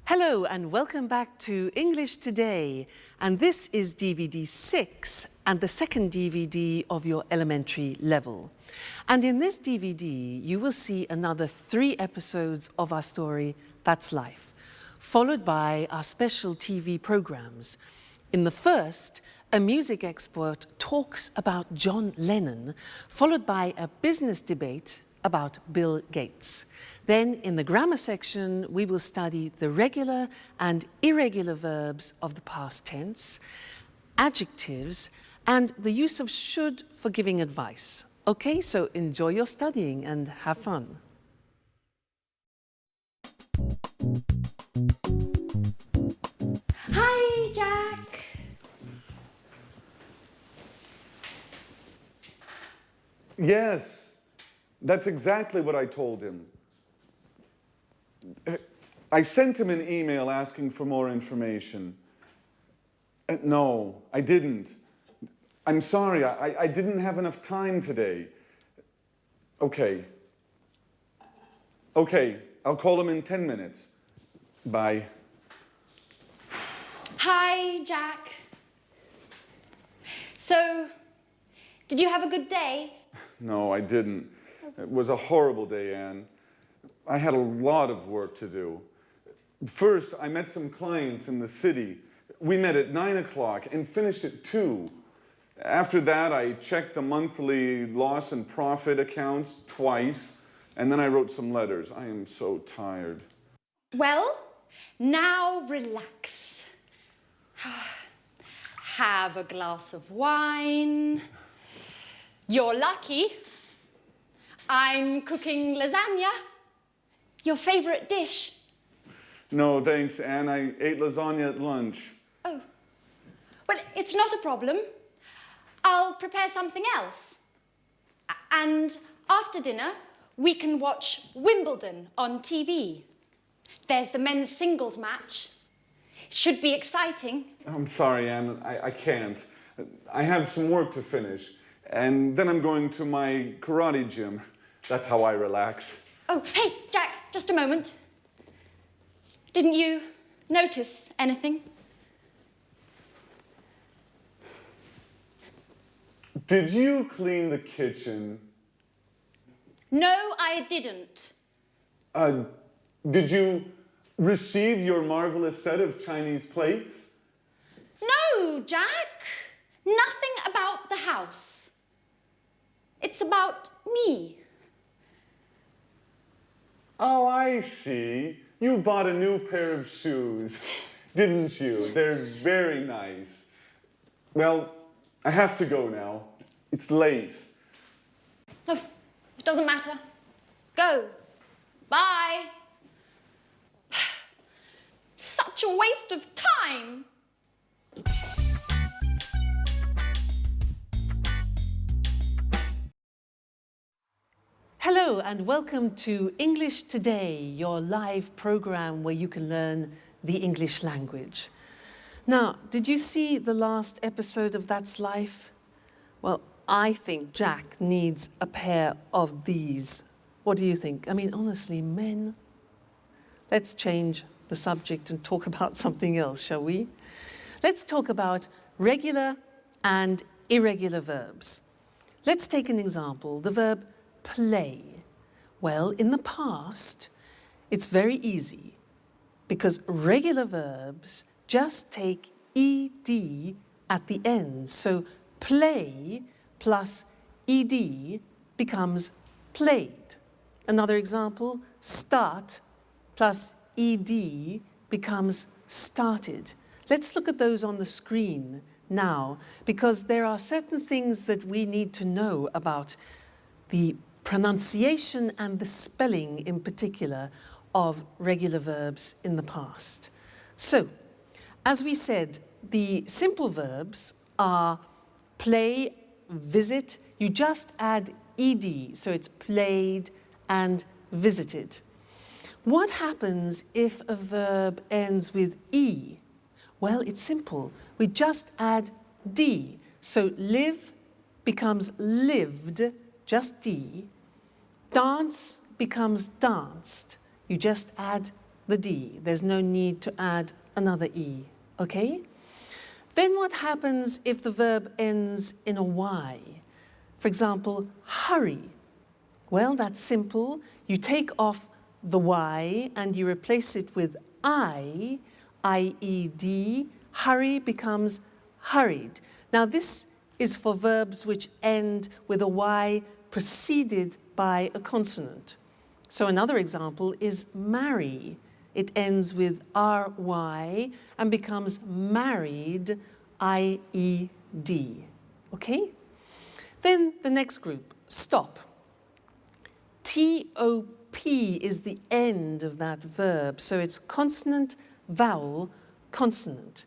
Hello and welcome back to English Today. And this is DVD 6 and the second DVD of your elementary level. And in this DVD, you will see another 3 episodes of our story, That's Life, followed by our special TV programs. In the first, a music expert talks about John Lennon, followed by a business debate about Bill Gates. Then in the grammar section, we will study the regular and irregular verbs of the past tense, adjectives, and the use of should for giving advice. Okay, so enjoy your studying and have fun. Hi, Jack. Yes, that's exactly what I told him. I sent him an email asking for more information. No, I didn't. I'm sorry, I didn't have enough time today. Okay, I'll call him in 10 minutes. Bye. Hi, Jack. So, did you have a good day? No, I didn't. It was a horrible day, Anne. I had a lot of work to do. First, I met some clients in the city. We met at 9 o'clock and finished at 2. After that, I checked the monthly loss and profit accounts twice, and then I wrote some letters. I am so tired. Well, now relax. Have a glass of wine. You're lucky. I'm cooking lasagna. Your favorite dish. No, thanks, Anne. I ate lasagna at lunch. Oh. Well, it's not a problem. I'll prepare something else. And after dinner, we can watch Wimbledon on TV. There's the men's singles match. Should be exciting. I'm sorry, Anne. I can't. I have some work to finish. And then I'm going to my karate gym. That's how I relax. Oh, hey, Jack, just a moment. Didn't you notice anything? Did you clean the kitchen? No, I didn't. Did you receive your marvelous set of Chinese plates? No, Jack. Nothing about the house. It's about me. Oh, I see. You bought a new pair of shoes, didn't you? They're very nice. Well, I have to go now. It's late. Oh, it doesn't matter. Go. Bye. Such a waste of time. Hello and welcome to English Today, your live program where you can learn the English language. Now, did you see the last episode of That's Life? Well, I think Jack needs a pair of these. What do you think? I mean, honestly, men. Let's change the subject and talk about something else, shall we? Let's talk about regular and irregular verbs. Let's take an example, the verb play. Well, in the past, it's very easy because regular verbs just take ed at the end. So play plus ed becomes played. Another example, start plus ed becomes started. Let's look at those on the screen now because there are certain things that we need to know about the pronunciation and the spelling in particular of regular verbs in the past. So, as we said, the simple verbs are play, visit. You just add ed, so it's played and visited. What happens if a verb ends with e? Well, it's simple. We just add d. So live becomes lived, just d. Dance becomes danced. You just add the D. There's no need to add another E, okay? Then what happens if the verb ends in a Y? For example, hurry. Well, that's simple. You take off the Y and you replace it with I-E-D. Hurry becomes hurried. Now, this is for verbs which end with a Y preceded by a consonant. So another example is marry. It ends with R-Y and becomes married, I-E-D. Okay? Then the next group, stop. T-O-P is the end of that verb, so it's consonant, vowel, consonant.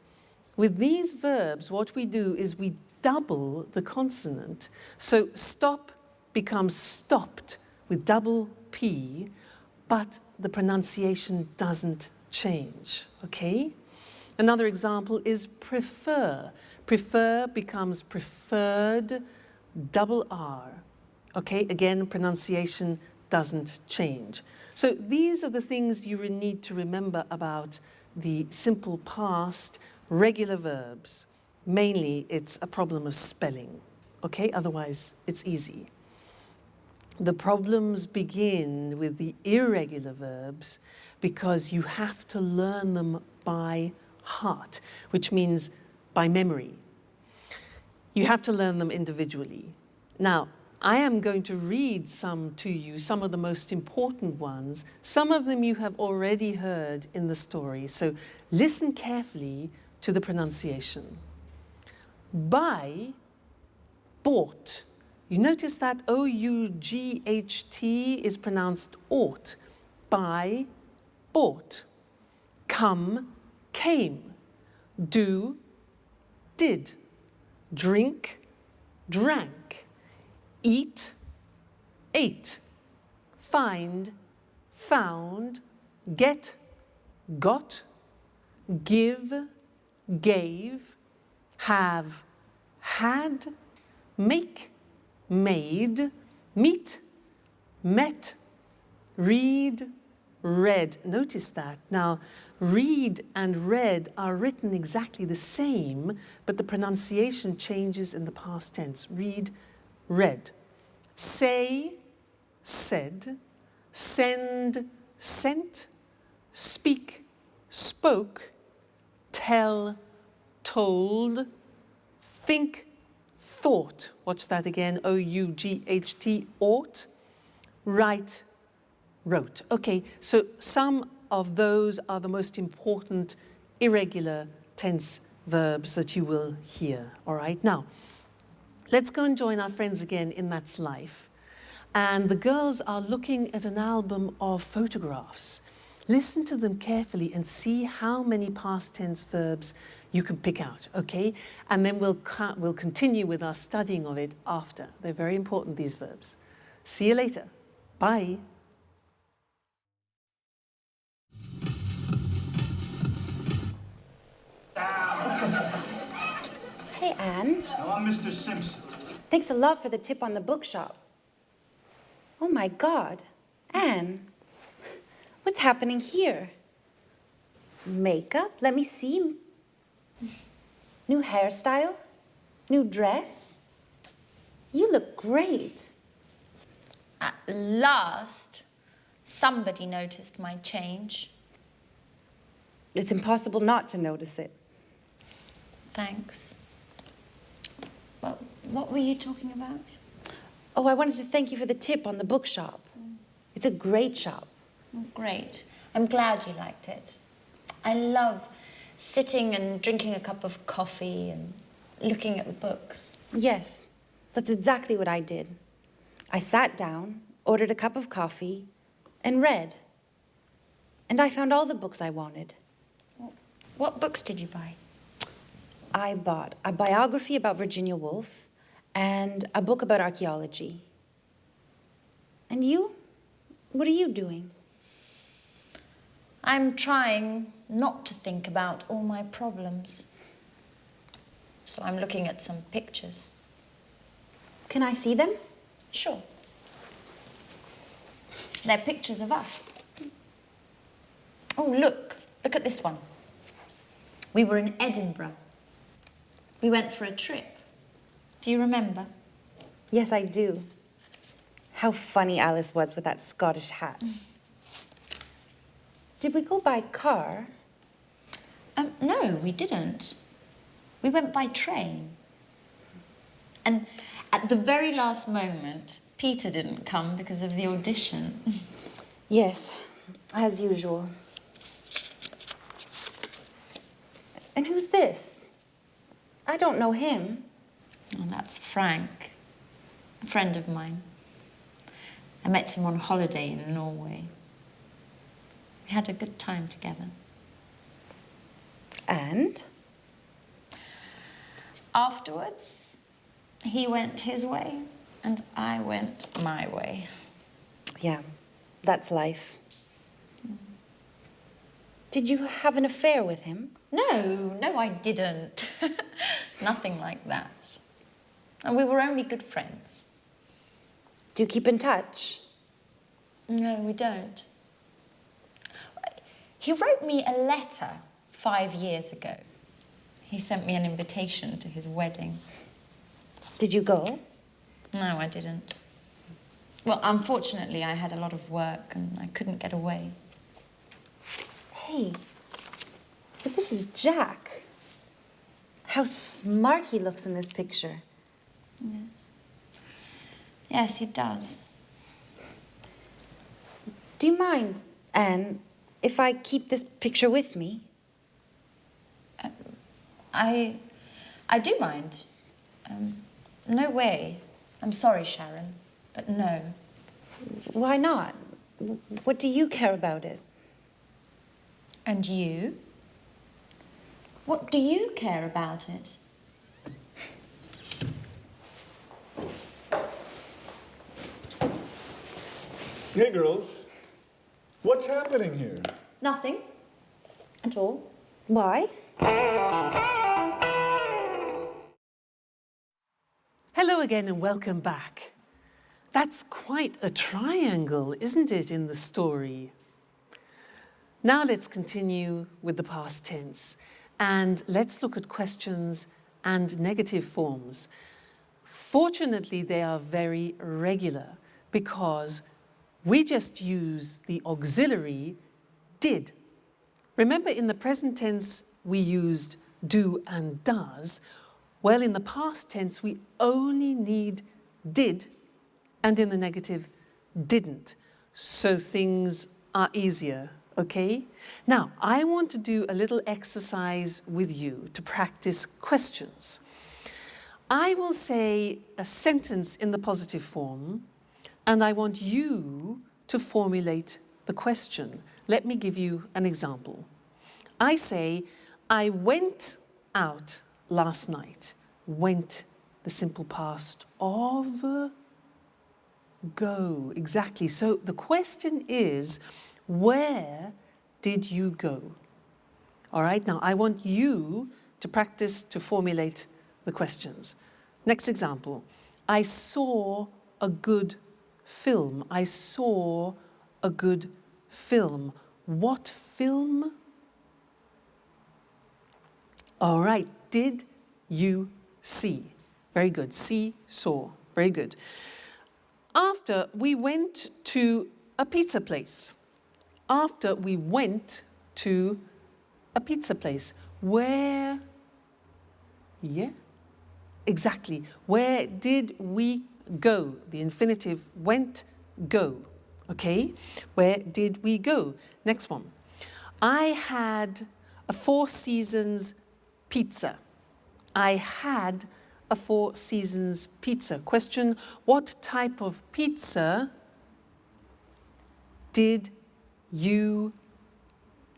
With these verbs, what we do is we double the consonant. So stop becomes stopped with double P, but the pronunciation doesn't change, okay? Another example is prefer. Prefer becomes preferred, double R. Okay, again, pronunciation doesn't change. So these are the things you need to remember about the simple past, regular verbs. Mainly, it's a problem of spelling, okay? Otherwise, it's easy. The problems begin with the irregular verbs because you have to learn them by heart, which means by memory. You have to learn them individually. Now, I am going to read some to you, some of the most important ones. Some of them you have already heard in the story, so listen carefully to the pronunciation. Buy, bought. You notice that O-U-G-H-T is pronounced ought. Buy, bought. Come, came. Do, did. Drink, drank. Eat, ate. Find, found. Get, got. Give, gave. Have, had. Make, made. Meet, met. Read, read. Notice that. Now, read and read are written exactly the same, but the pronunciation changes in the past tense. Read, read. Say, said. Send, sent. Speak, spoke. Tell, told. Think, thought. Watch that again. O-U-G-H-T, ought. Write, wrote. Okay, so some of those are the most important irregular tense verbs that you will hear, all right? Now, let's go and join our friends again in That's Life. And the girls are looking at an album of photographs. Listen to them carefully and see how many past tense verbs you can pick out, okay? And then we'll continue with our studying of it after. They're very important, these verbs. See you later. Bye. Hey, Anne. No, I'm Mr. Simpson. Thanks a lot for the tip on the bookshop. Oh, my God. Anne, what's happening here? Makeup? Let me see. New hairstyle? New dress? You look great. At last, somebody noticed my change. It's impossible not to notice it. Thanks. Well, what were you talking about? Oh, I wanted to thank you for the tip on the bookshop. It's a great shop. Oh, great. I'm glad you liked it. I love sitting and drinking a cup of coffee and looking at the books. Yes, that's exactly what I did. I sat down, ordered a cup of coffee, and read. And I found all the books I wanted. What books did you buy? I bought a biography about Virginia Woolf and a book about archaeology. And you? What are you doing? I'm trying not to think about all my problems. So I'm looking at some pictures. Can I see them? Sure. They're pictures of us. Oh, look at this one. We were in Edinburgh. We went for a trip. Do you remember? Yes, I do. How funny Alice was with that Scottish hat. Did we go by car? No, we didn't. We went by train. And at the very last moment, Peter didn't come because of the audition. Yes, as usual. And who's this? I don't know him. Oh, that's Frank, a friend of mine. I met him on holiday in Norway. We had a good time together. And? Afterwards, he went his way and I went my way. Yeah, that's life. Did you have an affair with him? No, I didn't. Nothing like that. And we were only good friends. Do you keep in touch? No, we don't. He wrote me a letter 5 years ago. He sent me an invitation to his wedding. Did you go? No, I didn't. Well, unfortunately, I had a lot of work and I couldn't get away. Hey, but this is Jack. How smart he looks in this picture. Yes. Yes, he does. Do you mind, Anne, if I keep this picture with me? I do mind. No way. I'm sorry, Sharon, but no. Why not? What do you care about it? And you? What do you care about it? Hey, girls. What's happening here? Nothing. At all. Why? Hello again and welcome back. That's quite a triangle, isn't it, in the story? Now let's continue with the past tense and let's look at questions and negative forms. Fortunately, they are very regular because we just use the auxiliary did. Remember, in the present tense, we used do and does. Well, in the past tense, we only need did, and in the negative, didn't. So things are easier, okay? Now, I want to do a little exercise with you to practice questions. I will say a sentence in the positive form, and I want you to formulate the question. Let me give you an example. I say, I went out last night. Went, the simple past of go. Exactly. So the question is, where did you go? All right, now I want you to practice to formulate the questions. Next example. I saw a good film. I saw a good film. What film? All right, did you see? Very good. See, saw. Very good. After we went to a pizza place. After we went to a pizza place. Where? Yeah, exactly. Where did we go? The infinitive went, go. Okay, where did we go? Next one. I had a Four Seasons pizza. I had a Four Seasons pizza. Question, what type of pizza did you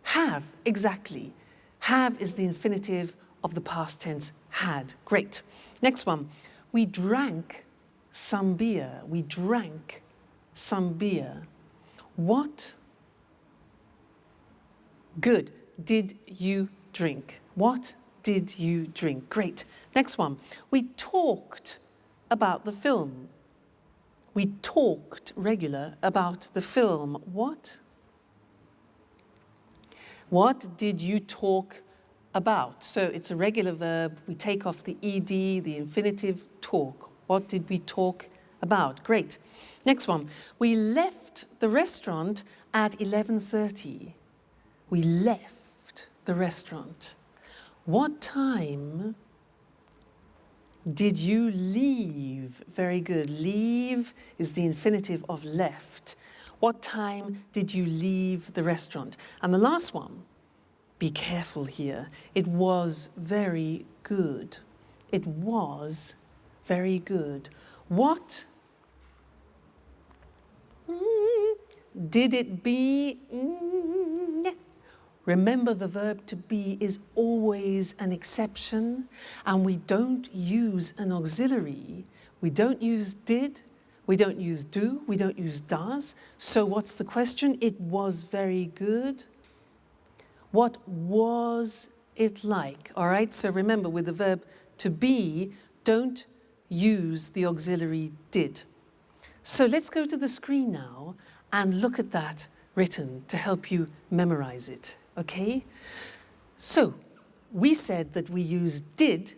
have? Exactly. Have is the infinitive of the past tense had. Great. Next one. We drank some beer. We drank some beer. What good did you drink? What did you drink? Great. Next one. We talked about the film. We talked regular about the film. What What did you talk about? So it's a regular verb. We take off the ed, the infinitive, talk. What did we talk about? Great. Next one. We left the restaurant at 11:30. We left the restaurant. What time did you leave? Very good. Leave is the infinitive of left. What time did you leave the restaurant? And the last one, be careful here. It was very good. It was very good. What did it be? Remember, the verb to be is always an exception, and we don't use an auxiliary. We don't use did, we don't use do, we don't use does. So what's the question? It was very good. What was it like? All right, so remember, with the verb to be, don't use the auxiliary did. So let's go to the screen now and look at that written to help you memorize it, okay? So we said that we use did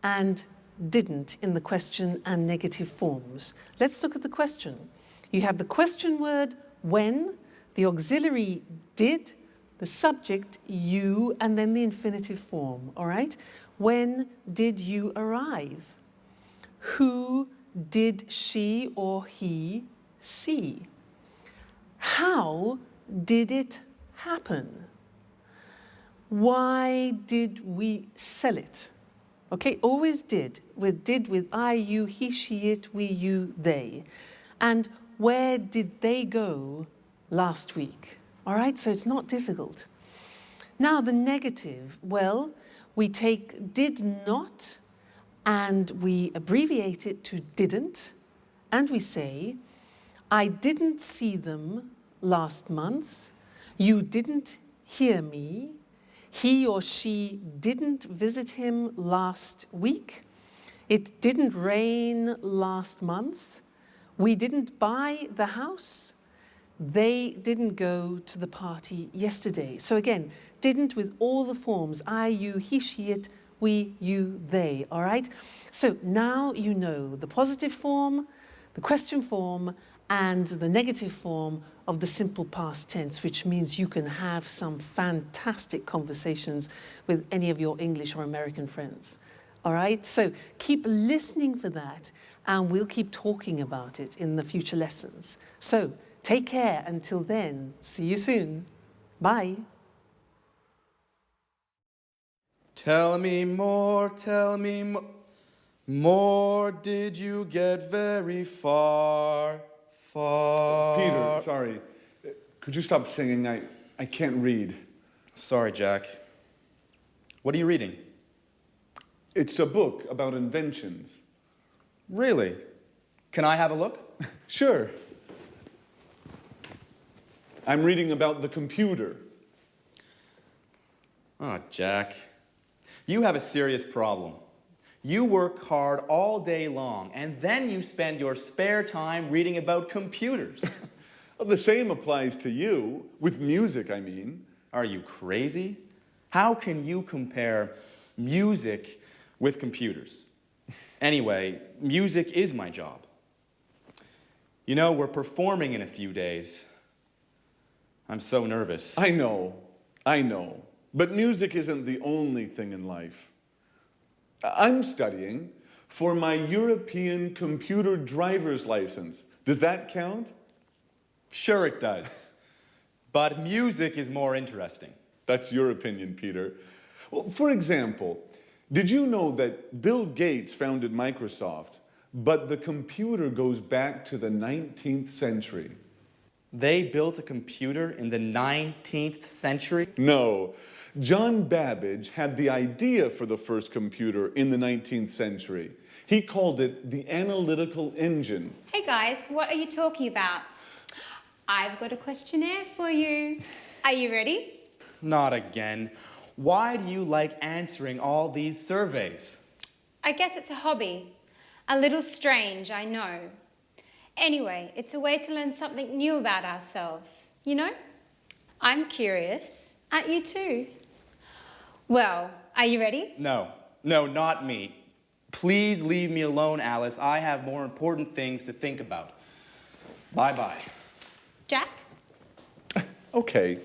and didn't in the question and negative forms. Let's look at the question. You have the question word when, the auxiliary did, the subject you, and then the infinitive form, all right? When did you arrive? Who did she or he see? How did it happen? Why did we sell it? Okay, always did with I, you, he, she, it, we, you, they. And where did they go last week? All right, so it's not difficult. Now the negative, well, we take did not and we abbreviate it to didn't, and we say, I didn't see them last month, you didn't hear me, he or she didn't visit him last week, it didn't rain last month, we didn't buy the house, they didn't go to the party yesterday. So again, didn't with all the forms, I, you, he, she, it, we, you, they, all right? So now you know the positive form, the question form, and the negative form of the simple past tense, which means you can have some fantastic conversations with any of your English or American friends. All right, so keep listening for that, and we'll keep talking about it in the future lessons. So take care until then. See you soon. Bye. Tell me more, more did you get very far, far? Peter, sorry. Could you stop singing? I can't read. Sorry, Jack. What are you reading? It's a book about inventions. Really? Can I have a look? Sure. I'm reading about the computer. Oh, Jack. You have a serious problem. You work hard all day long, and then you spend your spare time reading about computers. Well, the same applies to you, with music, I mean. Are you crazy? How can you compare music with computers? Anyway, music is my job. You know, we're performing in a few days. I'm so nervous. I know. But music isn't the only thing in life. I'm studying for my European computer driver's license. Does that count? Sure it does. But music is more interesting. That's your opinion, Peter. Well, for example, did you know that Bill Gates founded Microsoft, but the computer goes back to the 19th century? They built a computer in the 19th century? No. John Babbage had the idea for the first computer in the 19th century. He called it the analytical engine. Hey guys, what are you talking about? I've got a questionnaire for you. Are you ready? Not again. Why do you like answering all these surveys? I guess it's a hobby. A little strange, I know. Anyway, it's a way to learn something new about ourselves, you know? I'm curious. Aren't you too? Well, are you ready? No, not me. Please leave me alone, Alice. I have more important things to think about. Bye-bye. Jack? Okay.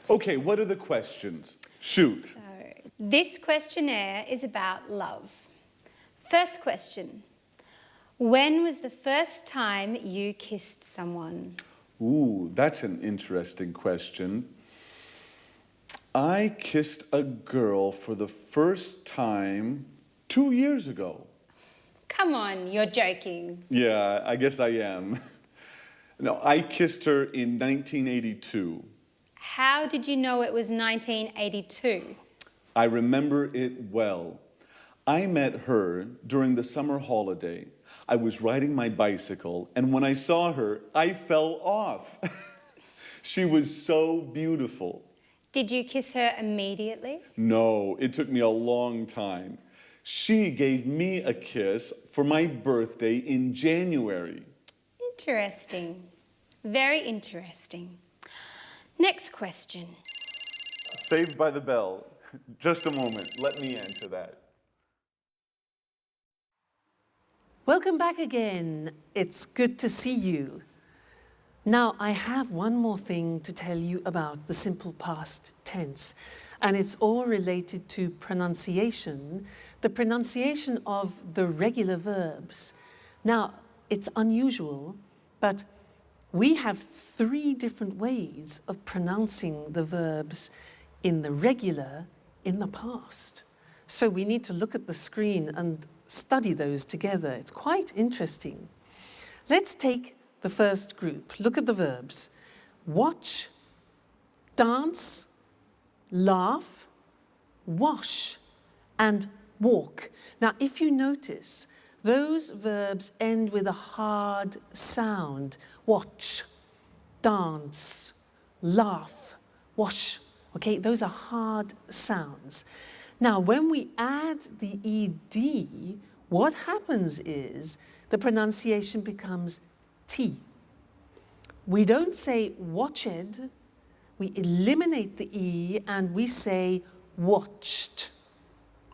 Okay, what are the questions? Shoot. So, this questionnaire is about love. First question. When was the first time you kissed someone? Ooh, that's an interesting question. I kissed a girl for the first time 2 years ago. Come on, you're joking. Yeah, I guess I am. No, I kissed her in 1982. How did you know it was 1982? I remember it well. I met her during the summer holiday. I was riding my bicycle, and when I saw her, I fell off. She was so beautiful. Did you kiss her immediately? No, it took me a long time. She gave me a kiss for my birthday in January. Interesting. Very interesting. Next question. Saved by the Bell. Just a moment, let me answer that. Welcome back again. It's good to see you. Now, I have one more thing to tell you about the simple past tense, and it's all related to pronunciation, the pronunciation of the regular verbs. Now, it's unusual, but we have 3 different ways of pronouncing the verbs in the regular, in the past. So we need to look at the screen and study those together. It's quite interesting. Let's take the first group. Look at the verbs. Watch, dance, laugh, wash, and walk. Now, if you notice, those verbs end with a hard sound. Watch, dance, laugh, wash. Okay, those are hard sounds. Now, when we add the ed, what happens is the pronunciation becomes T. We don't say watched, we eliminate the E and we say watched.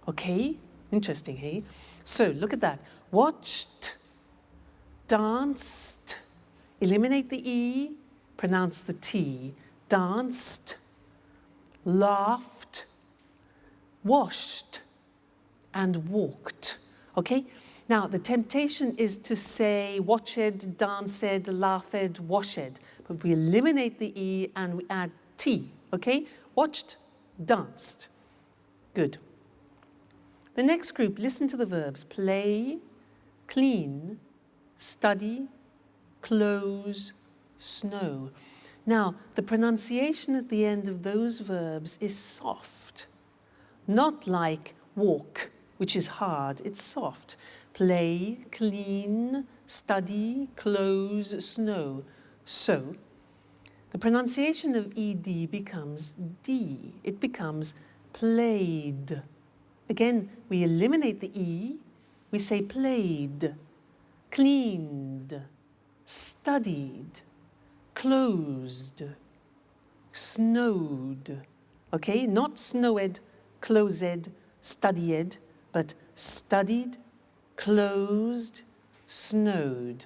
Okay? Interesting, hey? So look at that. Watched, danced, eliminate the E, pronounce the T. Danced, laughed, washed, and walked. Okay? Now, the temptation is to say watched, danced, laughed, washed, but we eliminate the E and we add T, okay? Watched, danced. Good. The next group, listen to the verbs. Play, clean, study, close, snow. Now, the pronunciation at the end of those verbs is soft, not like walk, which is hard, it's soft. Play, clean, study, close, snow. So, the pronunciation of ed becomes D. It becomes played. Again, we eliminate the E, we say played, cleaned, studied, closed, snowed. Okay, not snowed, closed, studied, but studied, closed, snowed.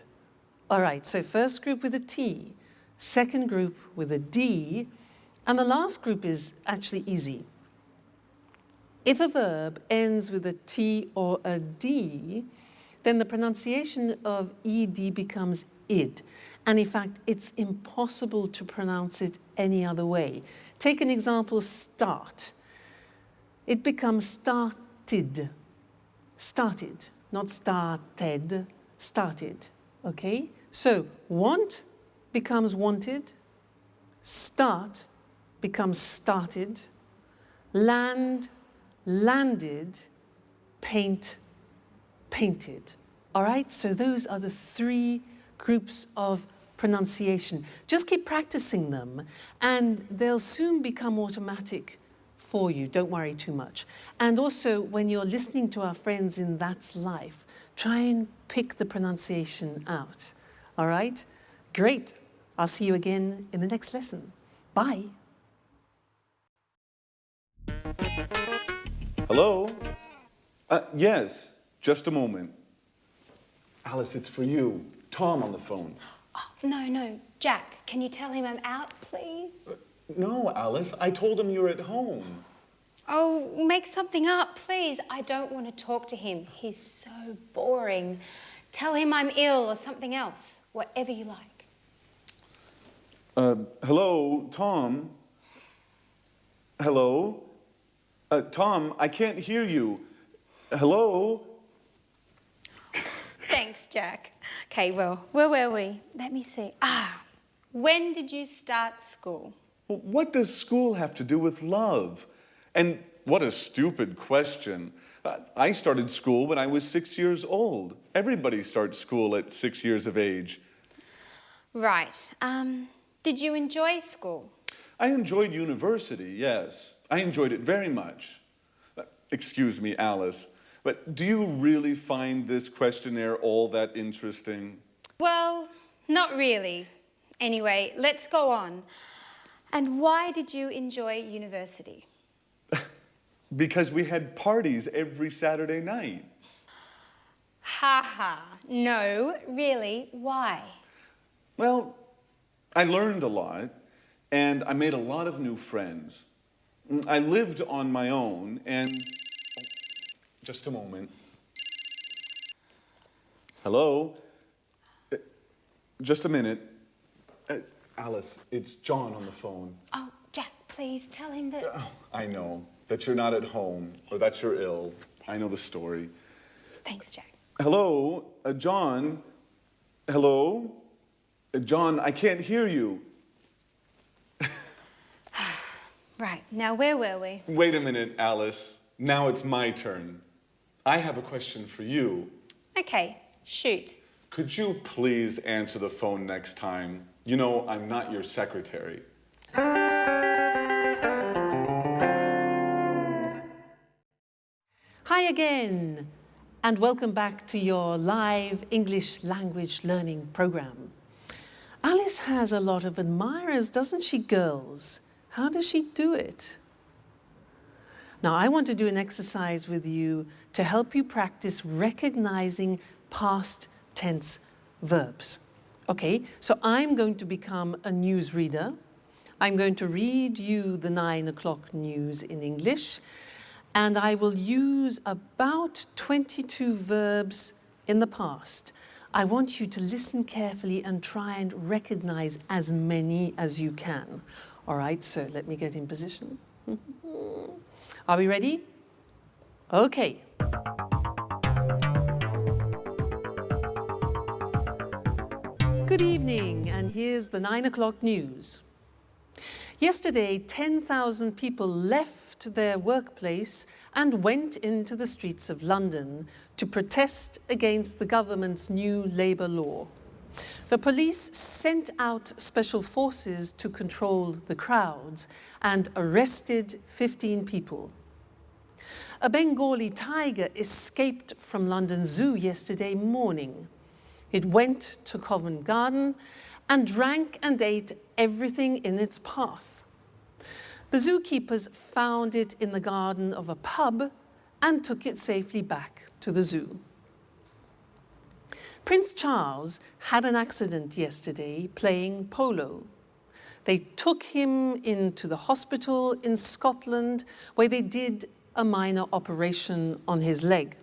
All right, so first group with a T, second group with a D, and the last group is actually easy. If a verb ends with a T or a D, then the pronunciation of ed becomes id. And in fact, it's impossible to pronounce it any other way. Take an example, start. It becomes started. Started, not started, started, okay? So, want becomes wanted, start becomes started, land, landed, paint, painted. All right, so those are the 3 groups of pronunciation. Just keep practicing them and they'll soon become automatic for you. Don't worry too much. And also, when you're listening to our friends in That's Life, try and pick the pronunciation out. All right? Great. I'll see you again in the next lesson. Bye. Hello? Yes, just a moment. Alice, it's for you. Tom on the phone. Oh, no. Jack, can you tell him I'm out, please? No, Alice, I told him you were at home. Oh, make something up, please. I don't want to talk to him. He's so boring. Tell him I'm ill or something else, whatever you like. Hello, Tom? Hello? Tom, I can't hear you. Hello? Thanks, Jack. Okay, well, where were we? Let me see. When did you start school? Well, what does school have to do with love? And what a stupid question. I started school when I was 6 years old. Everybody starts school at 6 years of age. Right. Did you enjoy school? I enjoyed university, yes. I enjoyed it very much. Excuse me, Alice, but do you really find this questionnaire all that interesting? Well, not really. Anyway, let's go on. And why did you enjoy university? Because we had parties every Saturday night. No, really, why? Well, I learned a lot, and I made a lot of new friends. I lived on my own, and... Just a moment. Hello? Just a minute. Alice, it's John on the phone. Oh, Jack, please tell him that... Oh, I know that you're not at home, or that you're ill. I know the story. Thanks, Jack. Hello, John? Hello? John, I can't hear you. Right, now where were we? Wait a minute, Alice. Now it's my turn. I have a question for you. Okay, shoot. Could you please answer the phone next time? You know, I'm not your secretary. Hi again, and welcome back to your live English language learning program. Alice has a lot of admirers, doesn't she, girls? How does she do it? Now, I want to do an exercise with you to help you practice recognizing past tense verbs. Okay, so I'm going to become a newsreader. I'm going to read you the 9 o'clock news in English, and I will use about 22 verbs in the past. I want you to listen carefully and try and recognize as many as you can. All right, so let me get in position. Are we ready? Okay. Good evening, and here's the 9 o'clock news. Yesterday, 10,000 people left their workplace and went into the streets of London to protest against the government's new labour law. The police sent out special forces to control the crowds and arrested 15 people. A Bengali tiger escaped from London Zoo yesterday morning. It went to Covent Garden and drank and ate everything in its path. The zookeepers found it in the garden of a pub and took it safely back to the zoo. Prince Charles had an accident yesterday playing polo. They took him into the hospital in Scotland where they did a minor operation on his leg.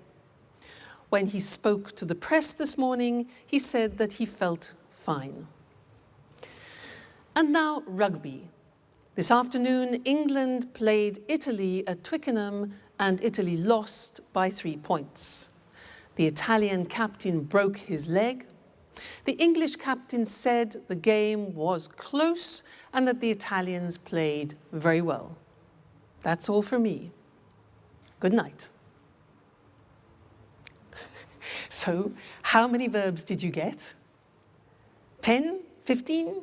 When he spoke to the press this morning, he said that he felt fine. And now rugby. This afternoon, England played Italy at Twickenham and Italy lost by 3 points. The Italian captain broke his leg. The English captain said the game was close and that the Italians played very well. That's all from me. Good night. So, how many verbs did you get? 10, 15,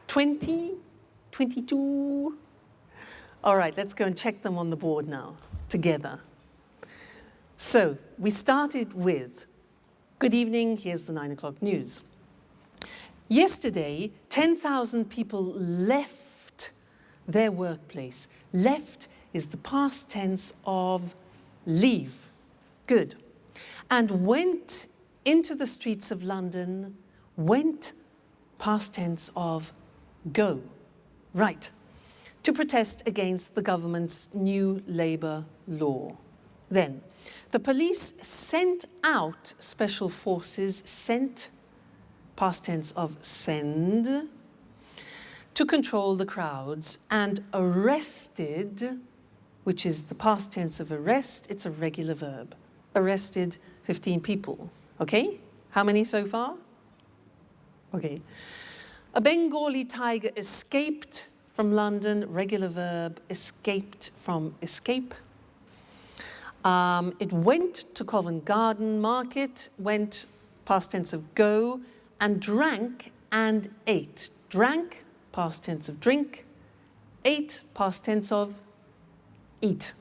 20, 22? All right, let's go and check them on the board now, together. So, we started with, good evening, here's the 9 o'clock news. Yesterday, 10,000 people left their workplace. Left is the past tense of leave. Good. And went into the streets of London, went, past tense of go. Right. To protest against the government's new labour law. Then, the police sent out special forces, sent, past tense of send, to control the crowds, and arrested, which is the past tense of arrest, it's a regular verb. Arrested 15 people, okay? How many so far? Okay. A Bengali tiger escaped from London, regular verb, escaped from escape. It went to Covent Garden Market, went, past tense of go, and drank and ate. Drank, past tense of drink, ate, past tense of eat.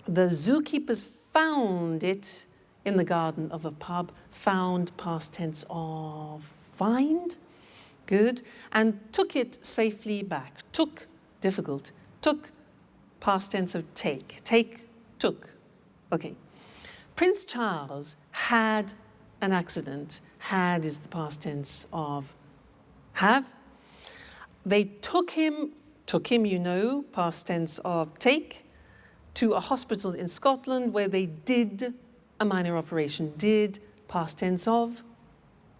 The zookeepers found it in the garden of a pub, found, past tense of find. Good. And took it safely back. Took, difficult. Took, past tense of take. Take, took. Okay. Prince Charles had an accident. Had is the past tense of have. They took him, you know, past tense of take, to a hospital in Scotland where they did a minor operation. Did, past tense of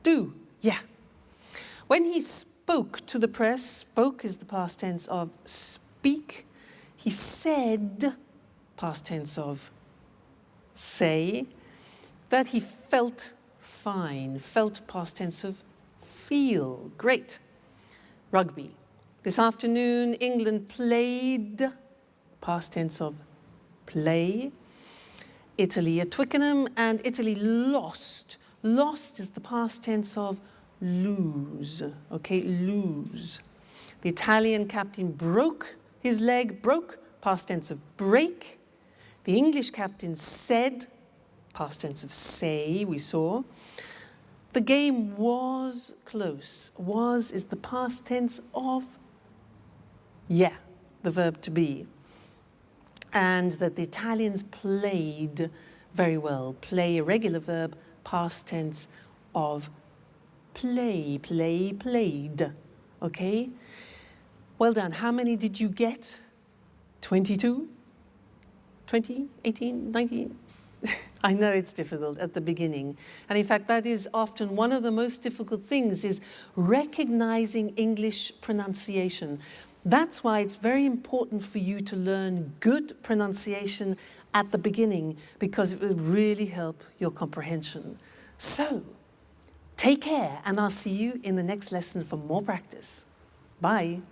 do. Yeah. When he spoke to the press, spoke is the past tense of speak. He said, past tense of say, that he felt fine. Felt, past tense of feel. Great. Rugby. This afternoon, England played, past tense of play, Italy at Twickenham, and Italy lost. Lost is the past tense of lose, okay, lose. The Italian captain broke his leg, broke, past tense of break. The English captain said, past tense of say, we saw. The game was close. Was is the past tense of yeah, the verb to be. And that the Italians played very well. Play, a regular verb, past tense of play, play, played. Okay? Well done. How many did you get? 22? 20? 18? 19? I know it's difficult at the beginning. And in fact, that is often one of the most difficult things, is recognizing English pronunciation. That's why it's very important for you to learn good pronunciation at the beginning, because it will really help your comprehension. So, take care, and I'll see you in the next lesson for more practice. Bye.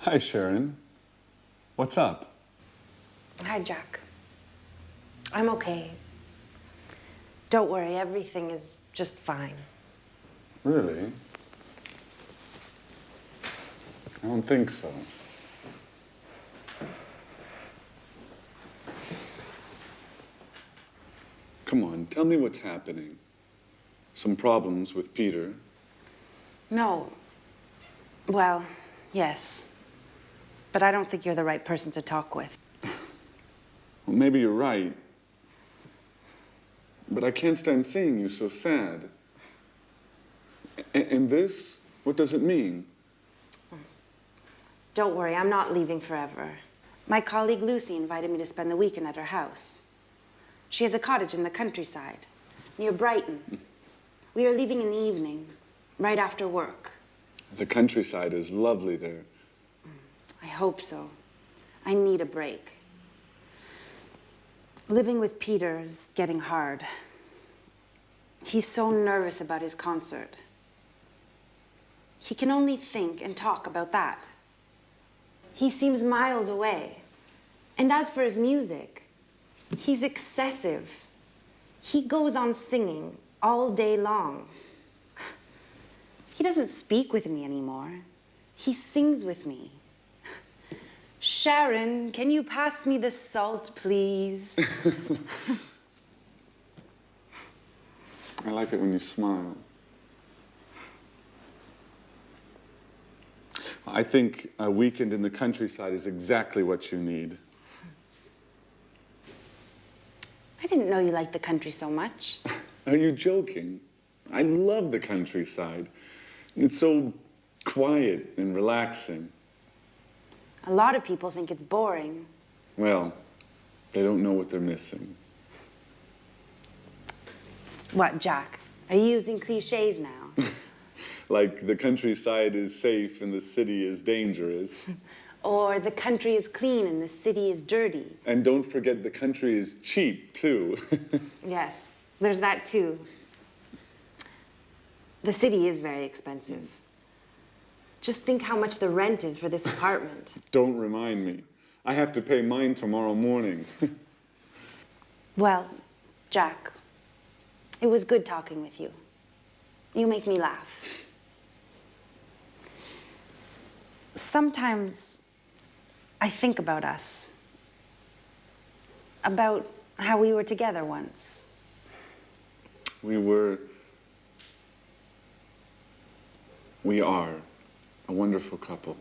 Hi, Sharon. What's up? Hi, Jack. I'm okay. Don't worry, everything is just fine. Really? I don't think so. Come on, tell me what's happening. Some problems with Peter? No. Well, yes. But I don't think you're the right person to talk with. Well, maybe you're right. But I can't stand seeing you so sad. And this, what does it mean? Don't worry, I'm not leaving forever. My colleague Lucy invited me to spend the weekend at her house. She has a cottage in the countryside, near Brighton. We are leaving in the evening, right after work. The countryside is lovely there. I hope so. I need a break. Living with Peter is getting hard. He's so nervous about his concert. He can only think and talk about that. He seems miles away. And as for his music, he's excessive. He goes on singing all day long. He doesn't speak with me anymore. He sings with me. Sharon, can you pass me the salt, please? I like it when you smile. I think a weekend in the countryside is exactly what you need. I didn't know you liked the country so much. Are you joking? I love the countryside. It's so quiet and relaxing. A lot of people think it's boring. Well, they don't know what they're missing. What, Jack? Are you using cliches now? Like the countryside is safe and the city is dangerous. Or the country is clean and the city is dirty. And don't forget the country is cheap, too. Yes, there's that too. The city is very expensive. Just think how much the rent is for this apartment. Don't remind me. I have to pay mine tomorrow morning. Well, Jack, it was good talking with you. You make me laugh. Sometimes I think about us. About how we were together once. We are a wonderful couple.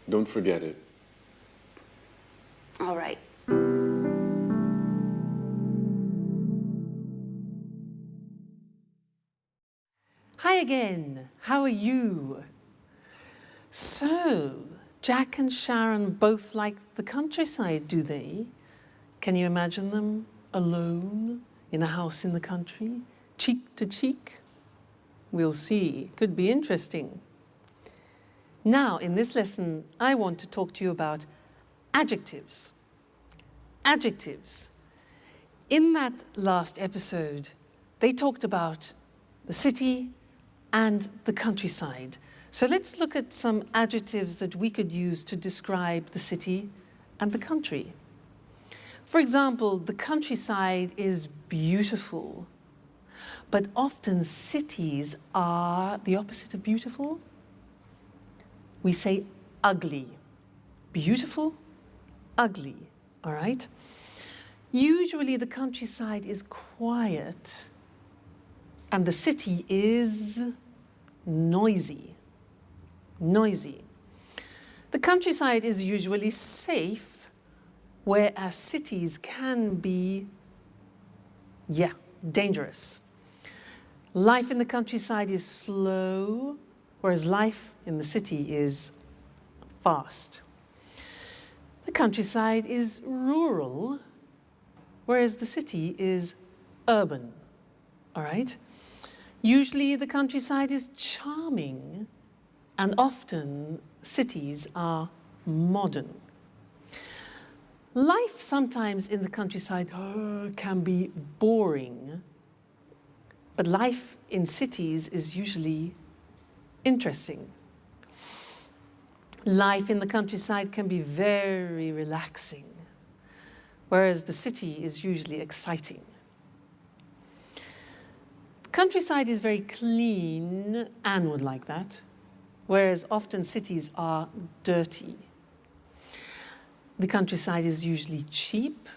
Don't forget it. All right. Hi again. How are you? So, Jack and Sharon both like the countryside, do they? Can you imagine them alone in a house in the country, cheek to cheek? We'll see. Could be interesting. Now, in this lesson, I want to talk to you about adjectives. Adjectives. In that last episode, they talked about the city and the countryside. So let's look at some adjectives that we could use to describe the city and the country. For example, the countryside is beautiful, but often cities are the opposite of beautiful. We say ugly. Beautiful, ugly, all right? Usually the countryside is quiet and the city is noisy. Noisy. The countryside is usually safe, whereas cities can be, dangerous. Life in the countryside is slow, whereas life in the city is fast. The countryside is rural, whereas the city is urban, all right? Usually the countryside is charming, and often cities are modern. Life sometimes in the countryside can be boring, but life in cities is usually interesting. Life in the countryside can be very relaxing, whereas the city is usually exciting. Countryside is very clean. Anne would like that, whereas often cities are dirty. The countryside is usually cheap,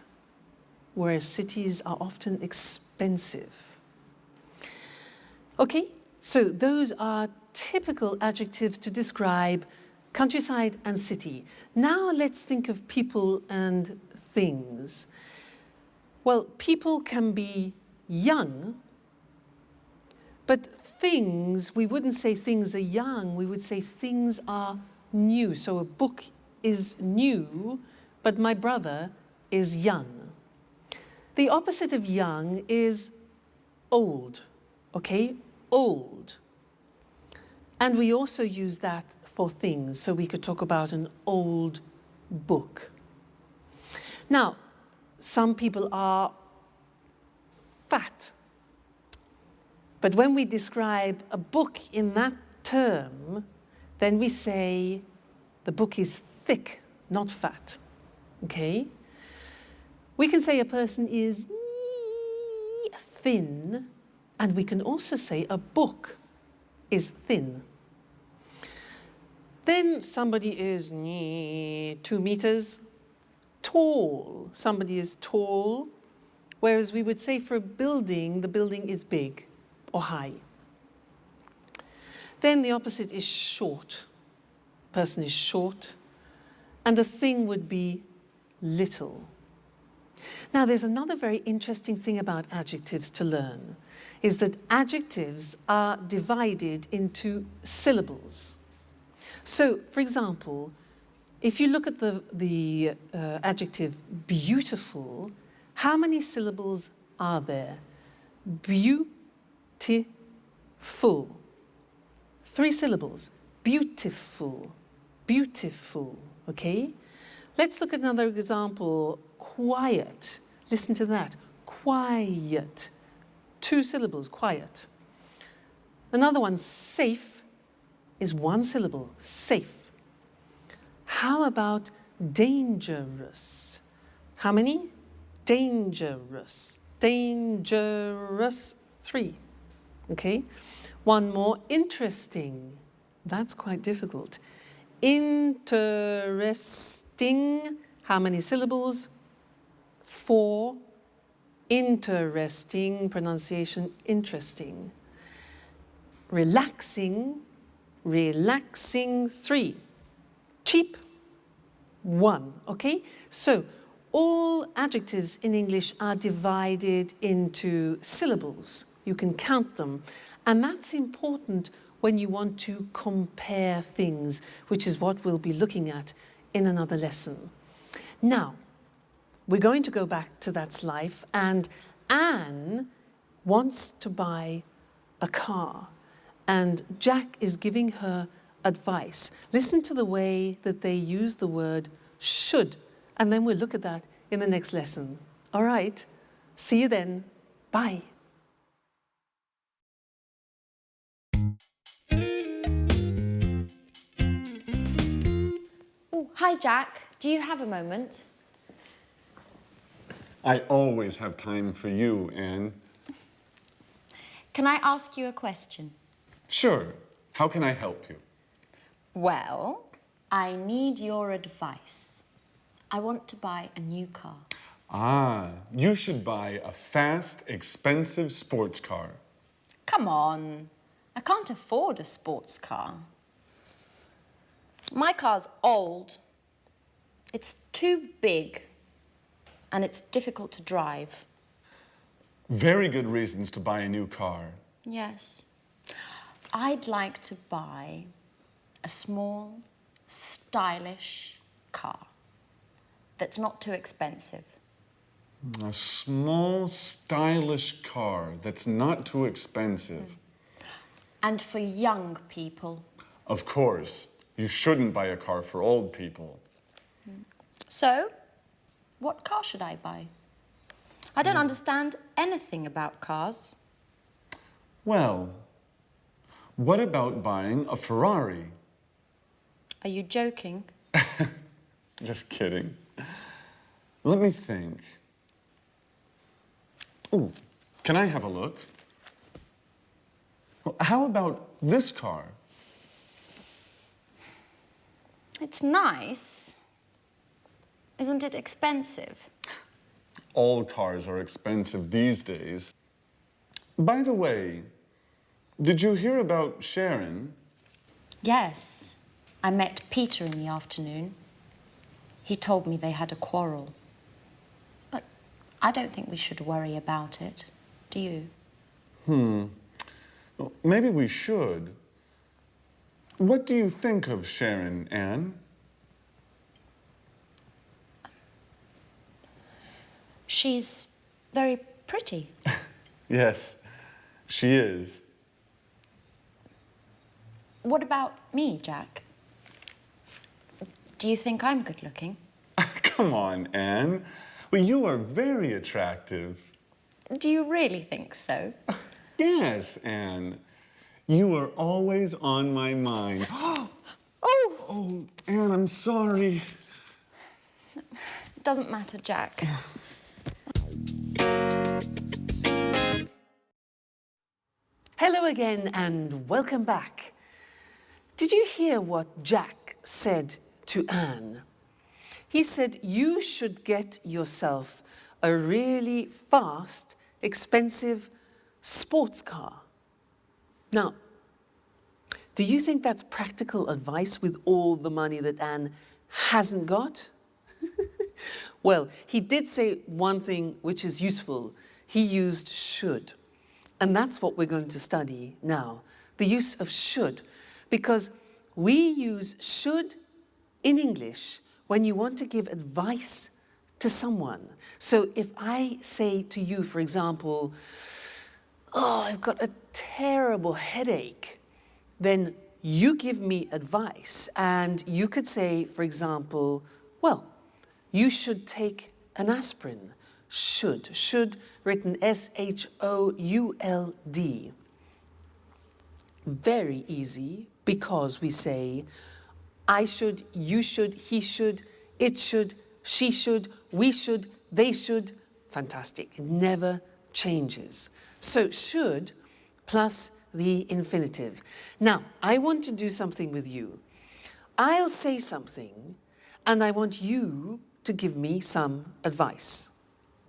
whereas cities are often expensive. Okay, so those are typical adjectives to describe countryside and city. Now let's think of people and things. Well, people can be young, but things, we wouldn't say things are young, we would say things are new. So a book is new, but my brother is young. The opposite of young is old, okay? Old. And we also use that for things, so we could talk about an old book. Now, some people are fat, but when we describe a book in that term, then we say the book is thick, not fat, okay? We can say a person is thin, and we can also say a book is thin. Then somebody is 2 meters tall. Somebody is tall, whereas we would say for a building, the building is big or high. Then the opposite is short. Person is short, and the thing would be little. Now, there's another very interesting thing about adjectives to learn, is that adjectives are divided into syllables. So, for example, if you look at the adjective beautiful, how many syllables are there? Beautiful. 3 syllables. Beautiful. Beautiful. Okay? Let's look at another example. Quiet. Listen to that. Quiet. 2 syllables. Quiet. Another one. Safe is 1 syllable. Safe. How about dangerous? How many? Dangerous. Dangerous. 3. Okay? One more. Interesting. That's quite difficult. Interesting. How many syllables? 4. Interesting. Pronunciation interesting. Relaxing. Relaxing. 3. Cheap. 1. Okay? So all adjectives in English are divided into syllables. You can count them. And that's important when you want to compare things, which is what we'll be looking at in another lesson. Now, we're going to go back to That's Life, and Anne wants to buy a car, and Jack is giving her advice. Listen to the way that they use the word should, and then we'll look at that in the next lesson. All right, see you then. Bye. Oh, hi, Jack. Do you have a moment? I always have time for you, Anne. Can I ask you a question? Sure. How can I help you? Well, I need your advice. I want to buy a new car. Ah, you should buy a fast, expensive sports car. Come on. I can't afford a sports car. My car's old. It's too big. And it's difficult to drive. Very good reasons to buy a new car. Yes. I'd like to buy a small, stylish car that's not too expensive. A small, stylish car that's not too expensive. And for young people. Of course. You shouldn't buy a car for old people. So, what car should I buy? I don't understand anything about cars. Well, what about buying a Ferrari? Are you joking? Just kidding. Let me think. Ooh, can I have a look? Well, how about this car? It's nice. Isn't it expensive? All cars are expensive these days. By the way, did you hear about Sharon? Yes. I met Peter in the afternoon. He told me they had a quarrel. But I don't think we should worry about it. Do you? Well, maybe we should. What do you think of Sharon, Anne? She's very pretty. Yes, she is. What about me, Jack? Do you think I'm good looking? Come on, Anne. Well, you are very attractive. Do you really think so? Yes, Anne. You are always on my mind. Oh, Anne, I'm sorry. It doesn't matter, Jack. Hello again and welcome back. Did you hear what Jack said to Anne? He said, you should get yourself a really fast, expensive sports car. Now, do you think that's practical advice with all the money that Anne hasn't got? Well, he did say one thing which is useful. He used should. And that's what we're going to study now, the use of should. Because we use should in English when you want to give advice to someone. So if I say to you, for example, oh, I've got a terrible headache, then you give me advice. And you could say, for example, well, you should take an aspirin. Should, written S-H-O-U-L-D. Very easy, because we say, I should, you should, he should, it should, she should, we should, they should. Fantastic, it never changes. So should plus the infinitive. Now, I want to do something with you. I'll say something, and I want you to give me some advice.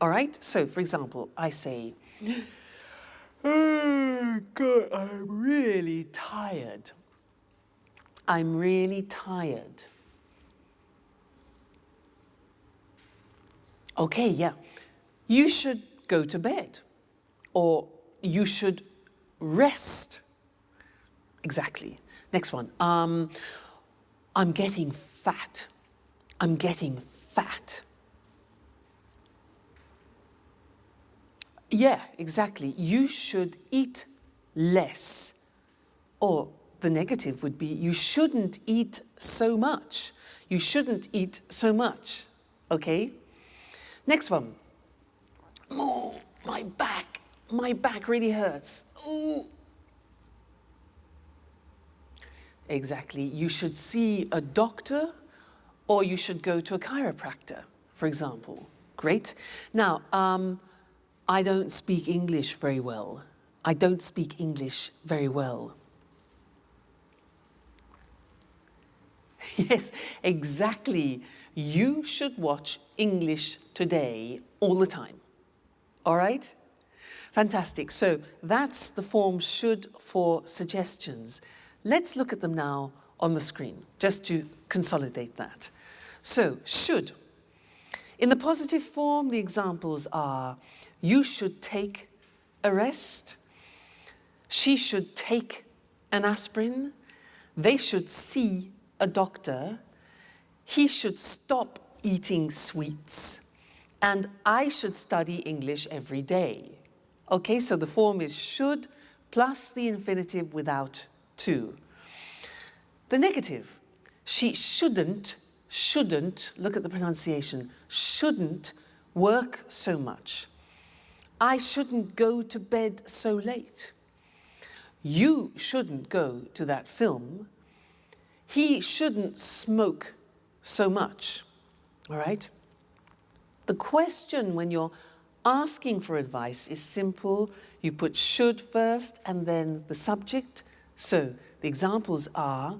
All right? So, for example, I say, oh, God, I'm really tired. I'm really tired. Okay, yeah. You should go to bed. Or you should rest. Exactly. Next one. I'm getting fat. I'm getting fat. Yeah, exactly. You should eat less. Or the negative would be, you shouldn't eat so much. You shouldn't eat so much. Okay? Next one. Oh, my back really hurts. Ooh. Exactly. You should see a doctor, or you should go to a chiropractor, for example. Great. Now, I don't speak English very well. I don't speak English very well. Yes, exactly. You should watch English Today all the time. All right? Fantastic. So that's the form should for suggestions. Let's look at them now on the screen, just to consolidate that. So, should. In the positive form, the examples are, you should take a rest. She should take an aspirin. They should see a doctor. He should stop eating sweets. And I should study English every day. Okay, so the form is should plus the infinitive without to. The negative, she shouldn't, look at the pronunciation, shouldn't work so much. I shouldn't go to bed so late. You shouldn't go to that film. He shouldn't smoke so much. All right? The question when you're asking for advice is simple. You put should first and then the subject. So the examples are,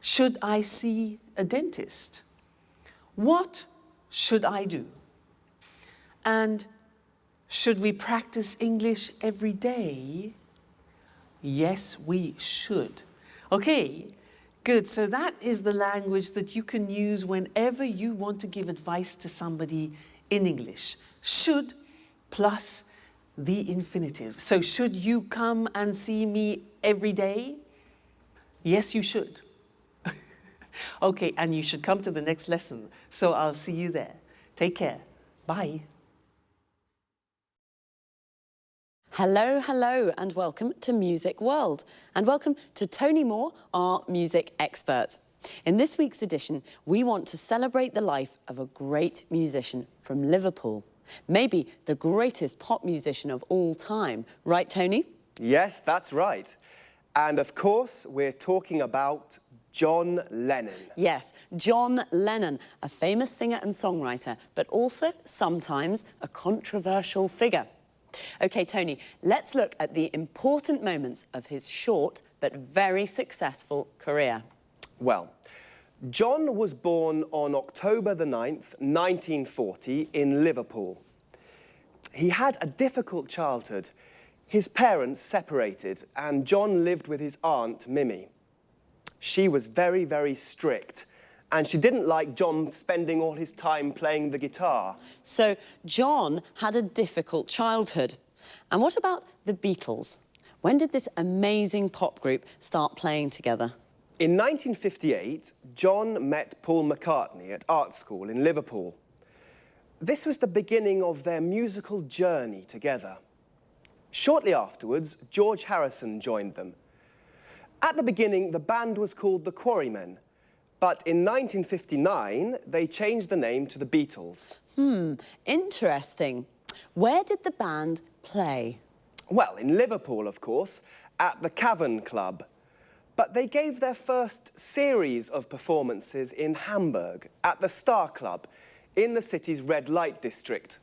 should I see a dentist? What should I do? And should we practice English every day? Yes, we should. Okay, good. So that is the language that you can use whenever you want to give advice to somebody in English. Should plus the infinitive. So should you come and see me every day? Yes, you should. Okay, and you should come to the next lesson. So I'll see you there. Take care. Bye. Hello, hello, and welcome to Music World. And welcome to Tony Moore, our music expert. In this week's edition, we want to celebrate the life of a great musician from Liverpool. Maybe the greatest pop musician of all time. Right, Tony? Yes, that's right. And of course, we're talking about John Lennon. Yes, John Lennon, a famous singer and songwriter, but also sometimes a controversial figure. OK, Tony, let's look at the important moments of his short but very successful career. Well, John was born on October the 9th, 1940, in Liverpool. He had a difficult childhood. His parents separated, and John lived with his aunt, Mimi. She was very, very strict, and she didn't like John spending all his time playing the guitar. So John had a difficult childhood. And what about the Beatles? When did this amazing pop group start playing together? In 1958, John met Paul McCartney at art school in Liverpool. This was the beginning of their musical journey together. Shortly afterwards, George Harrison joined them. At the beginning, the band was called the Quarrymen, but in 1959, they changed the name to the Beatles. Interesting. Where did the band play? Well, in Liverpool, of course, at the Cavern Club. But they gave their first series of performances in Hamburg, at the Star Club, in the city's red light district.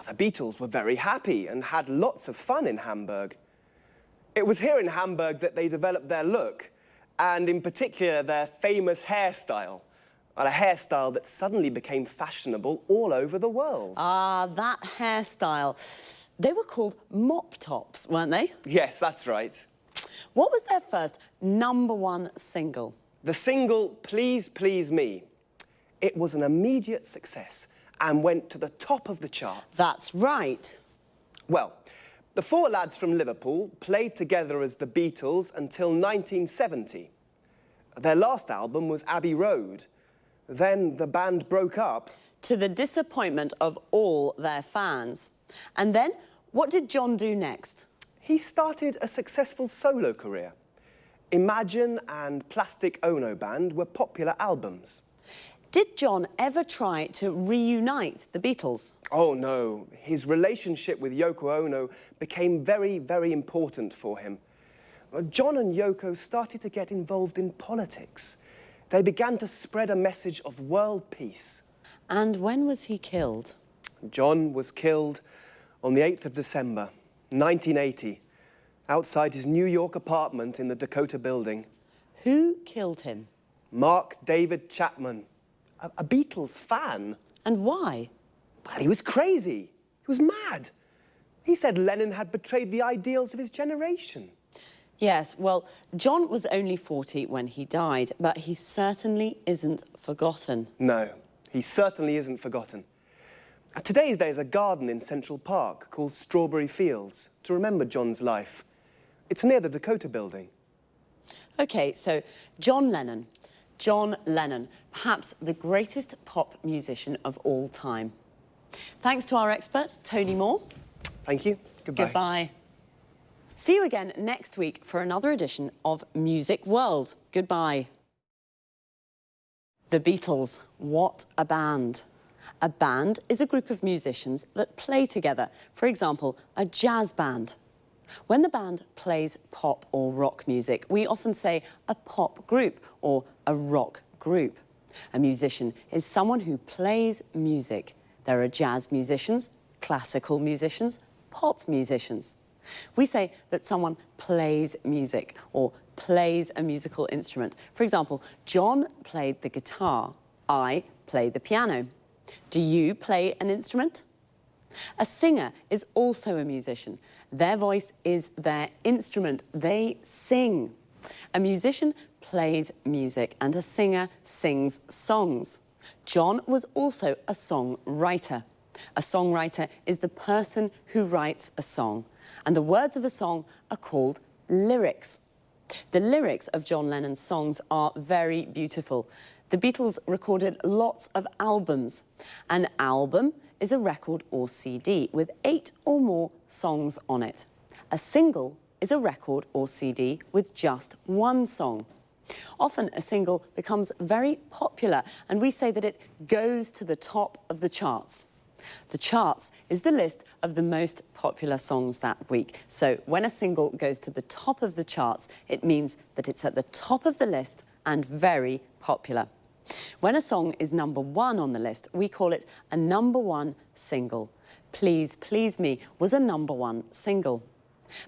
The Beatles were very happy and had lots of fun in Hamburg. It was here in Hamburg that they developed their look, and in particular their famous hairstyle. A hairstyle that suddenly became fashionable all over the world. Ah, that hairstyle. They were called mop tops, weren't they? Yes, that's right. What was their first #1 single? The single, Please Please Me. It was an immediate success and went to the top of the charts. That's right. Well, the four lads from Liverpool played together as the Beatles until 1970. Their last album was Abbey Road. Then the band broke up. To the disappointment of all their fans. And then, what did John do next? He started a successful solo career. Imagine and Plastic Ono Band were popular albums. Did John ever try to reunite the Beatles? Oh, no. His relationship with Yoko Ono became very, very important for him. John and Yoko started to get involved in politics. They began to spread a message of world peace. And when was he killed? John was killed on the 8th of December, 1980, outside his New York apartment in the Dakota Building. Who killed him? Mark David Chapman, a Beatles fan. And why? Well, he was crazy. He was mad. He said Lennon had betrayed the ideals of his generation. Yes, well, John was only 40 when he died, but he certainly isn't forgotten. No, he certainly isn't forgotten. Today there's a garden in Central Park called Strawberry Fields to remember John's life. It's near the Dakota Building. OK, so John Lennon. John Lennon, perhaps the greatest pop musician of all time. Thanks to our expert, Tony Moore. Thank you. Goodbye. Goodbye. See you again next week for another edition of Music World. Goodbye. The Beatles, what a band. A band is a group of musicians that play together. For example, a jazz band. When the band plays pop or rock music, we often say a pop group or a rock group. A musician is someone who plays music. There are jazz musicians, classical musicians, pop musicians. We say that someone plays music or plays a musical instrument. For example, John played the guitar. I play the piano. Do you play an instrument? A singer is also a musician. Their voice is their instrument. They sing. A musician plays music and a singer sings songs. John was also a songwriter. A songwriter is the person who writes a song, and the words of a song are called lyrics. The lyrics of John Lennon's songs are very beautiful. The Beatles recorded lots of albums. An album is a record or CD with 8 or more songs on it. A single is a record or CD with just one song. Often a single becomes very popular and we say that it goes to the top of the charts. The charts is the list of the most popular songs that week. So when a single goes to the top of the charts, it means that it's at the top of the list and very popular. When a song is #1 on the list, we call it a #1 single. Please Please Me was a #1 single.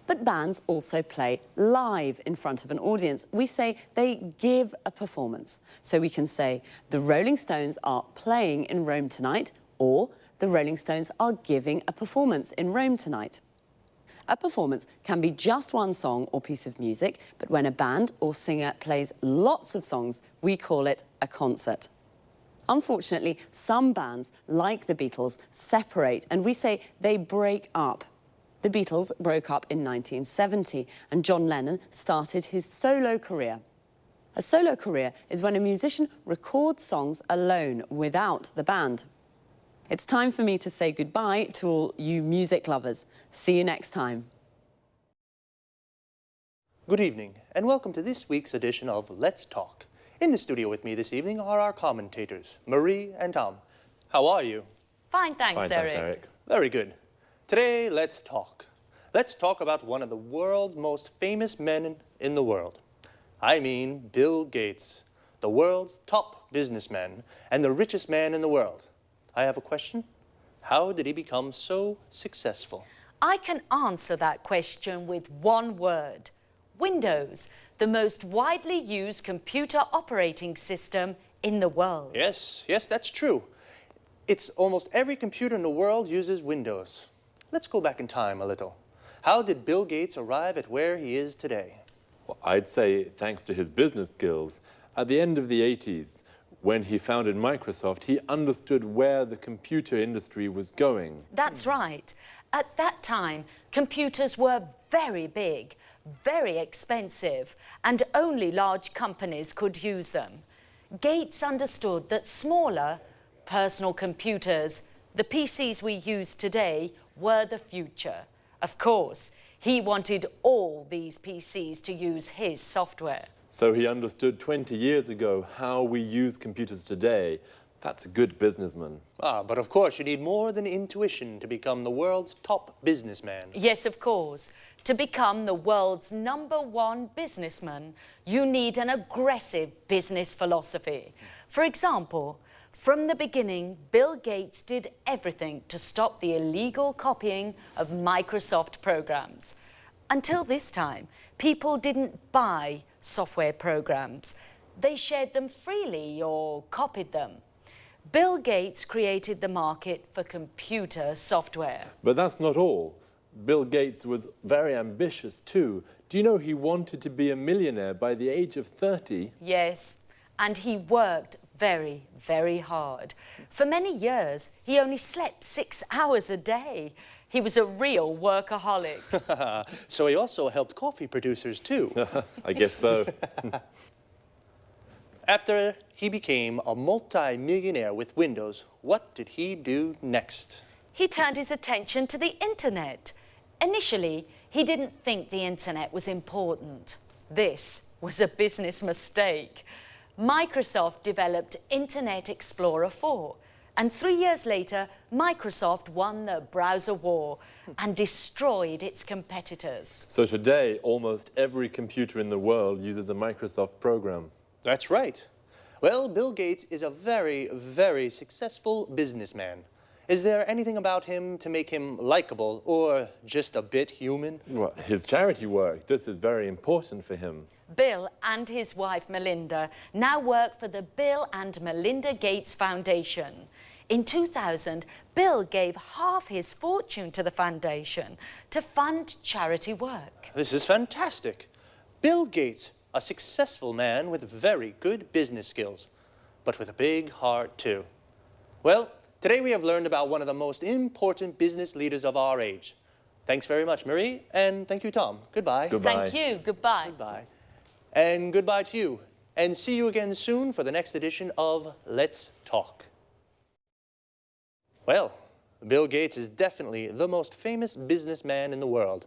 But bands also play live in front of an audience. We say they give a performance. So we can say, the Rolling Stones are playing in Rome tonight, or the Rolling Stones are giving a performance in Rome tonight. A performance can be just one song or piece of music, but when a band or singer plays lots of songs, we call it a concert. Unfortunately, some bands, like the Beatles, separate, and we say they break up. The Beatles broke up in 1970, and John Lennon started his solo career. A solo career is when a musician records songs alone, without the band. It's time for me to say goodbye to all you music lovers. See you next time. Good evening, and welcome to this week's edition of Let's Talk. In the studio with me this evening are our commentators, Marie and Tom. How are you? Fine, thanks, Eric. Very good. Today, let's talk. Let's talk about one of the world's most famous men in the world. I mean Bill Gates, the world's top businessman and the richest man in the world. I have a question. How did he become so successful? I can answer that question with one word. Windows, the most widely used computer operating system in the world. Yes, that's true. It's almost every computer in the world uses Windows. Let's go back in time a little. How did Bill Gates arrive at where he is today? Well, I'd say thanks to his business skills. At the end of the 80s, when he founded Microsoft, he understood where the computer industry was going. That's right. At that time, computers were very big, very expensive, and only large companies could use them. Gates understood that smaller, personal computers, the PCs we use today, were the future. Of course, he wanted all these PCs to use his software. So he understood 20 years ago how we use computers today. That's a good businessman. But of course you need more than intuition to become the world's top businessman. Yes, of course. To become the world's #1 businessman, you need an aggressive business philosophy. For example, from the beginning, Bill Gates did everything to stop the illegal copying of Microsoft programs. Until this time, people didn't buy software programs. They shared them freely or copied them. Bill Gates created the market for computer software. But that's not all. Bill Gates was very ambitious too. Do you know he wanted to be a millionaire by the age of 30? Yes, and he worked very, very hard. For many years, he only slept 6 hours a day. He was a real workaholic. So he also helped coffee producers too. I guess so. After he became a multi-millionaire with Windows, what did he do next? He turned his attention to the internet. Initially, he didn't think the internet was important. This was a business mistake. Microsoft developed Internet Explorer 4, and 3 years later, Microsoft won the browser war and destroyed its competitors. So today, almost every computer in the world uses a Microsoft program. That's right. Well, Bill Gates is a very, very successful businessman. Is there anything about him to make him likable or just a bit human? Well, his charity work, this is very important for him. Bill and his wife Melinda now work for the Bill and Melinda Gates Foundation. In 2000, Bill gave half his fortune to the foundation to fund charity work. This is fantastic. Bill Gates, a successful man with very good business skills, but with a big heart too. Well, today we have learned about one of the most important business leaders of our age. Thanks very much, Marie, and thank you, Tom. Goodbye. Goodbye. Thank you. Goodbye. Goodbye. And goodbye to you. And see you again soon for the next edition of Let's Talk. Well, Bill Gates is definitely the most famous businessman in the world,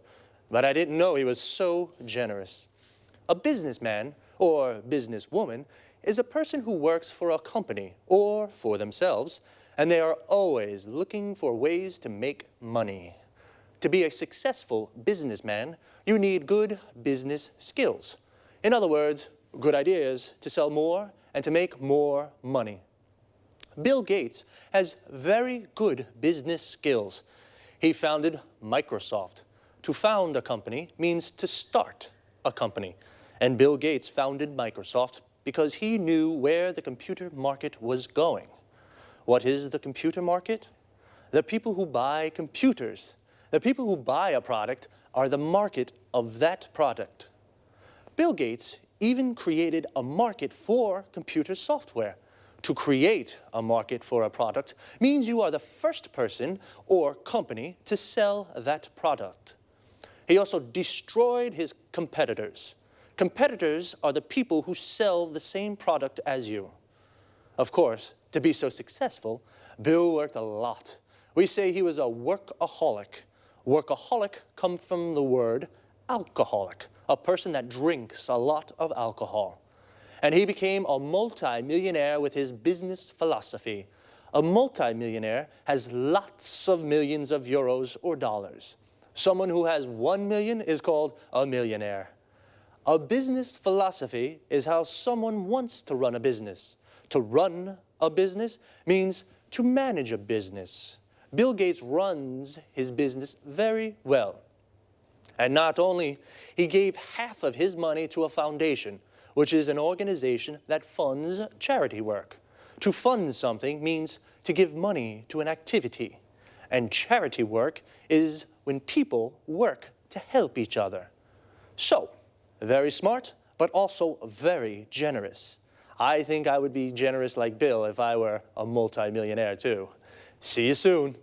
but I didn't know he was so generous. A businessman, or businesswoman, is a person who works for a company or for themselves, and they are always looking for ways to make money. To be a successful businessman, you need good business skills. In other words, good ideas to sell more and to make more money. Bill Gates has very good business skills. He founded Microsoft, To found a company means to start a company. And Bill Gates founded Microsoft because he knew where the computer market was going. What is the computer market? The people who buy computers. The people who buy a product are the market of that product. Bill Gates even created a market for computer software. To create a market for a product means you are the first person or company to sell that product. He also destroyed his competitors. Competitors are the people who sell the same product as you. Of course, to be so successful, Bill worked a lot. We say he was a workaholic. Workaholic comes from the word alcoholic, a person that drinks a lot of alcohol. And he became a multi-millionaire with his business philosophy. A multi-millionaire has lots of millions of euros or dollars. Someone who has 1 million is called a millionaire. A business philosophy is how someone wants to run a business. To run a business means to manage a business. Bill Gates runs his business very well. And not only, he gave half of his money to a foundation, which is an organization that funds charity work. To fund something means to give money to an activity. And charity work is when people work to help each other. So, very smart, but also very generous. I think I would be generous like Bill if I were a multi-millionaire too. See you soon.